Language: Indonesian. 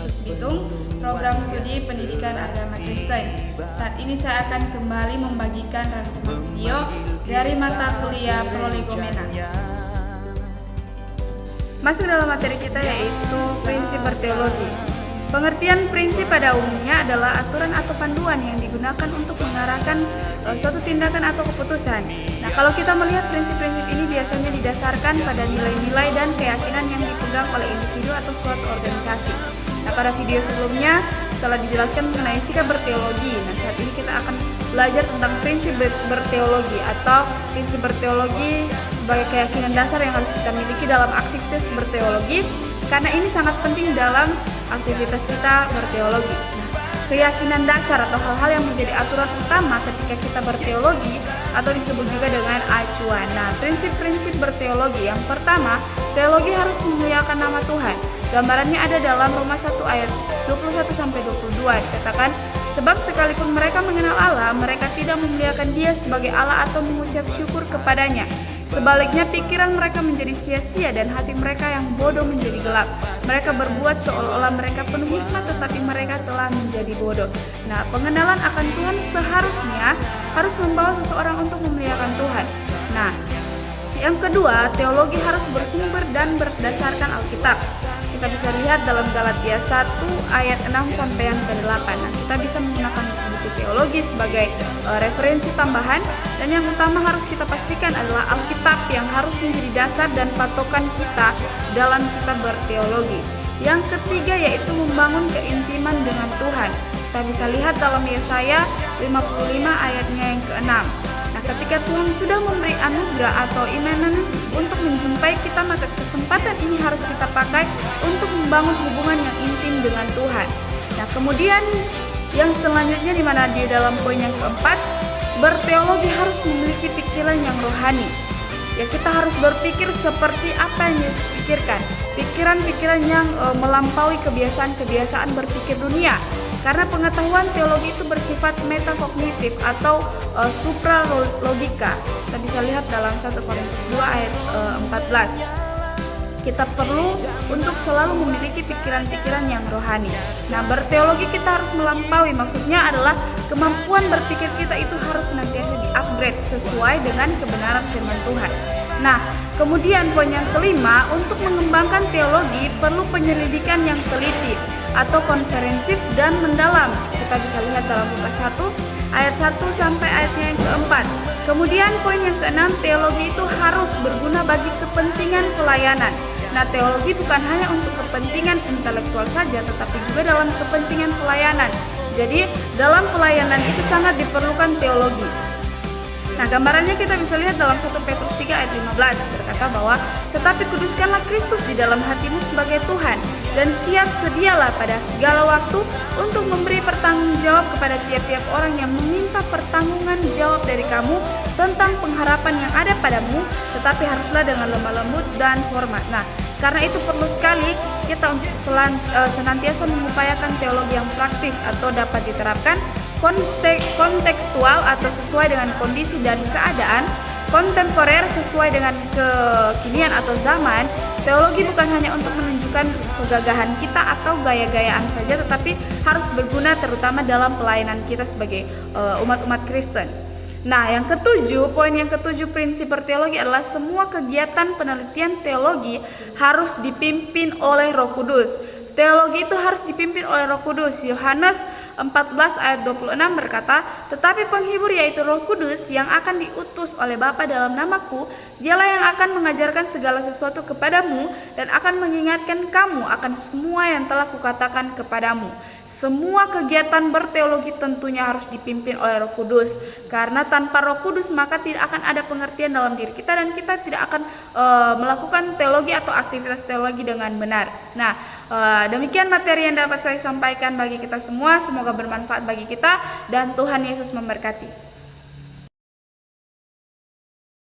Yesus Bitung, program studi pendidikan agama Kristen. Saat ini saya akan kembali membagikan rangkuman video dari mata kuliah prolegomena. Masuk dalam materi kita yaitu prinsip berteologi. Pengertian prinsip pada umumnya adalah aturan atau panduan yang digunakan untuk mengarahkan suatu tindakan atau keputusan. Nah, kalau kita melihat prinsip-prinsip ini biasanya didasarkan pada nilai-nilai dan keyakinan yang dipegang oleh individu atau suatu organisasi. Nah, pada video sebelumnya telah dijelaskan mengenai sikap berteologi. Nah, saat ini kita akan belajar tentang prinsip berteologi atau prinsip berteologi sebagai keyakinan dasar yang harus kita miliki dalam aktivitas berteologi, karena ini sangat penting dalam aktivitas kita berteologi. Nah, keyakinan dasar atau hal-hal yang menjadi aturan utama ketika kita berteologi atau disebut juga dengan acuan. Nah, prinsip-prinsip berteologi yang pertama, teologi harus memuliakan nama Tuhan. Gambarannya ada dalam Roma 1 ayat 21-22, dikatakan, sebab sekalipun mereka mengenal Allah, mereka tidak memuliakan Dia sebagai Allah atau mengucap syukur kepadanya. Sebaliknya pikiran mereka menjadi sia-sia dan hati mereka yang bodoh menjadi gelap. Mereka berbuat seolah-olah mereka penuh hikmat, tetapi mereka telah menjadi bodoh. Nah, pengenalan akan Tuhan seharusnya harus membawa seseorang untuk memuliakan Tuhan. Nah, yang kedua, teologi harus bersumber dan berdasarkan Alkitab. Kita bisa lihat dalam Galatia 1 ayat 6 sampai yang ke-8. Nah, kita bisa menggunakan buku teologi sebagai referensi tambahan, dan yang utama harus kita pastikan adalah Alkitab yang harus menjadi dasar dan patokan kita dalam kita berteologi. Yang ketiga yaitu membangun keintiman dengan Tuhan. Kita bisa lihat dalam Yesaya 55 ayatnya yang ke-6. Nah, ketika Tuhan sudah memberi anugerah atau imanan untuk menjumpai kita, maka kesempatan ini harus kita pakai untuk membangun hubungan yang intim dengan Tuhan. Nah, kemudian yang selanjutnya di mana di dalam poin yang keempat, berteologi harus memiliki pikiran yang rohani. Ya, kita harus berpikir seperti apa yang Yesus pikirkan. Pikiran-pikiran yang melampaui kebiasaan-kebiasaan berpikir dunia. Karena pengetahuan teologi itu bersifat metakognitif atau supralogika. Kita bisa lihat dalam 1 Korintus 2 ayat 14. Kita perlu untuk selalu memiliki pikiran-pikiran yang rohani. Nah, berteologi kita harus melampaui, maksudnya adalah kemampuan berpikir kita itu harus senantiasa di-upgrade sesuai dengan kebenaran firman Tuhan. Nah, kemudian poin yang kelima, untuk mengembangkan teologi perlu penyelidikan yang teliti atau komprehensif dan mendalam. Kita bisa lihat dalam Lukas 1 ayat 1 sampai ayatnya yang keempat. Kemudian poin yang keenam, teologi itu harus berguna bagi kepentingan pelayanan. Nah, teologi bukan hanya untuk kepentingan intelektual saja, tetapi juga dalam kepentingan pelayanan. Jadi, dalam pelayanan itu sangat diperlukan teologi. Nah, gambarannya kita bisa lihat dalam 1 Petrus 3 ayat 15, berkata bahwa tetapi kuduskanlah Kristus di dalam hatimu sebagai Tuhan, dan siap sedialah pada segala waktu untuk memberi pertanggungjawab kepada tiap-tiap orang yang meminta pertanggungan jawab dari kamu tentang pengharapan yang ada padamu, tetapi haruslah dengan lemah lembut dan hormat. Nah, karena itu perlu sekali kita untuk senantiasa mengupayakan teologi yang praktis atau dapat diterapkan, kontekstual atau sesuai dengan kondisi dan keadaan, kontemporer sesuai dengan kekinian atau zaman. Teologi bukan hanya untuk menunjukkan kegagahan kita atau gaya-gayaan saja, tetapi harus berguna terutama dalam pelayanan kita sebagai umat-umat Kristen. Nah, yang ketujuh, poin yang ketujuh prinsip berteologi adalah semua kegiatan penelitian teologi harus dipimpin oleh Roh Kudus. Teologi itu harus dipimpin oleh Roh Kudus. Yohanes 14 ayat 26 berkata, tetapi penghibur yaitu Roh Kudus yang akan diutus oleh Bapa dalam namaku, dialah yang akan mengajarkan segala sesuatu kepadamu dan akan mengingatkan kamu akan semua yang telah kukatakan kepadamu. Semua kegiatan berteologi tentunya harus dipimpin oleh Roh Kudus, karena tanpa Roh Kudus maka tidak akan ada pengertian dalam diri kita dan kita tidak akan melakukan teologi atau aktivitas teologi dengan benar. Nah, demikian materi yang dapat saya sampaikan bagi kita semua. Semoga bermanfaat bagi kita dan Tuhan Yesus memberkati.